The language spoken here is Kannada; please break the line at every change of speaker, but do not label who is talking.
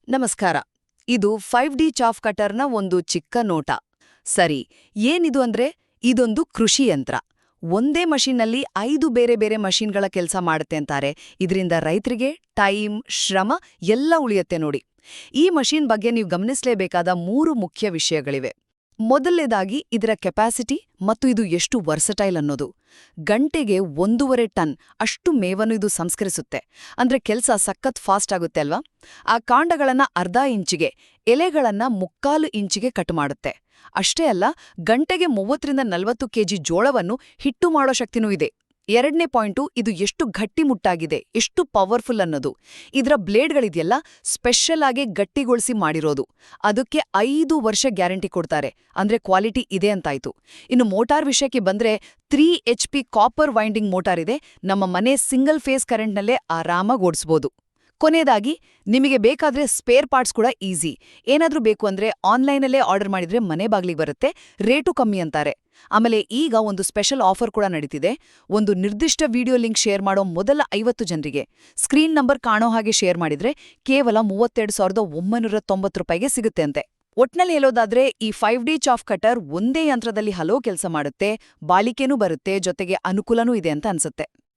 ನಮಸ್ಕಾರ. ಇದು 5D ಚಾಫ್ ಕಟರ್ನ ಒಂದು ಚಿಕ್ಕ ನೋಟ. ಸರಿ, ಏನಿದು ಅಂದ್ರೆ ಇದೊಂದು ಕೃಷಿ ಯಂತ್ರ. ಒಂದೇ ಮಷೀನ್ನಲ್ಲಿ 5 ಬೇರೆ ಬೇರೆ ಮಷೀನ್ಗಳ ಕೆಲಸ ಮಾಡುತ್ತೆ ಅಂತಾರೆ. ಇದರಿಂದ ರೈತರಿಗೆ ಟೈಮ್, ಶ್ರಮ ಎಲ್ಲ ಉಳಿಯತ್ತೆ ನೋಡಿ. ಈ ಮಷೀನ್ ಬಗ್ಗೆ ನೀವು ಗಮನಿಸಲೇಬೇಕಾದ 3 ಮುಖ್ಯ ವಿಷಯಗಳಿವೆ. ಮೊದಲನೇದಾಗಿ ಇದರ ಕೆಪಾಸಿಟಿ ಮತ್ತು ಇದು ಎಷ್ಟು ವರ್ಸಟೈಲ್ ಅನ್ನೋದು. ಗಂಟೆಗೆ 1.5 ಟನ್ ಅಷ್ಟು ಮೇವನ್ನು ಇದು ಸಂಸ್ಕರಿಸುತ್ತೆ. ಅಂದ್ರೆ ಕೆಲ್ಸ ಸಖತ್ ಫಾಸ್ಟ್ ಆಗುತ್ತೆ ಅಲ್ವಾ? ಆ ಕಾಂಡಗಳನ್ನ ಅರ್ಧ ಇಂಚಿಗೆ, ಎಲೆಗಳನ್ನ 3/4 ಇಂಚಿಗೆ ಕಟ್ ಮಾಡುತ್ತೆ. ಅಷ್ಟೇ ಅಲ್ಲ, ಗಂಟೆಗೆ 30-40 ಕೆಜಿ ಜೋಳವನ್ನು ಹಿಟ್ಟು ಮಾಡೋ ಶಕ್ತಿನೂ ಇದೆ. ಎರಡನೇ ಪಾಯಿಂಟು, ಇದು ಎಷ್ಟು ಗಟ್ಟಿಮುಟ್ಟಾಗಿದೆ, ಎಷ್ಟು ಪವರ್ಫುಲ್ ಅನ್ನೋದು. ಇದರ ಬ್ಲೇಡ್ಗಳಿದೆಯಲ್ಲ, ಸ್ಪೆಷಲ್ ಆಗಿ ಗಟ್ಟಿಗೊಳಿಸಿ ಮಾಡಿರೋದು. ಅದಕ್ಕೆ 5 ವರ್ಷ ಗ್ಯಾರಂಟಿ ಕೊಡ್ತಾರೆ. ಅಂದ್ರೆ ಕ್ವಾಲಿಟಿ ಇದೆ ಅಂತಾಯ್ತು. ಇನ್ನು ಮೋಟಾರ್ ವಿಷಯಕ್ಕೆ ಬಂದ್ರೆ 3 HP ಕಾಪರ್ ವೈಂಡಿಂಗ್ ಮೋಟಾರ್ ಇದೆ. ನಮ್ಮ ಮನೆ ಸಿಂಗಲ್ ಫೇಸ್ ಕರೆಂಟ್ನಲ್ಲೇ ಆರಾಮಾಗಿ ಓಡಿಸ್ಬೋದು. ಕೊನೆಯದಾಗಿ, ನಿಮಗೆ ಬೇಕಾದ್ರೆ ಸ್ಪೇರ್ ಪಾರ್ಟ್ಸ್ ಕೂಡ ಈಸಿ. ಏನಾದ್ರೂ ಬೇಕು ಅಂದ್ರೆ ಆನ್ಲೈನಲ್ಲೇ ಆರ್ಡರ್ ಮಾಡಿದ್ರೆ ಮನೆ ಬಾಗ್ಲಿಗೆ ಬರುತ್ತೆ. ರೇಟು ಕಮ್ಮಿ ಅಂತಾರೆ. ಆಮೇಲೆ ಈಗ ಒಂದು ಸ್ಪೆಷಲ್ ಆಫರ್ ಕೂಡ ನಡೀತಿದೆ. ಒಂದು ನಿರ್ದಿಷ್ಟ ವಿಡಿಯೋ ಲಿಂಕ್ ಶೇರ್ ಮಾಡೋ ಮೊದಲ 50 ಜನರಿಗೆ ಸ್ಕ್ರೀನ್ ನಂಬರ್ ಕಾಣೋ ಹಾಗೆ ಶೇರ್ ಮಾಡಿದ್ರೆ ಕೇವಲ 32,990 ರೂಪಾಯಿಗೆ ಸಿಗುತ್ತೆ ಅಂತೆ. ಒಟ್ನಲ್ಲಿ ಹೇಳೋದಾದ್ರೆ ಈ 5D ಚಾಫ್ ಕಟರ್ ಒಂದೇ ಯಂತ್ರದಲ್ಲಿ ಹಲವು ಕೆಲಸ ಮಾಡುತ್ತೆ, ಬಾಳಿಕೆನೂ ಬರುತ್ತೆ, ಜೊತೆಗೆ ಅನುಕೂಲನೂ ಇದೆ ಅಂತ ಅನ್ಸುತ್ತೆ.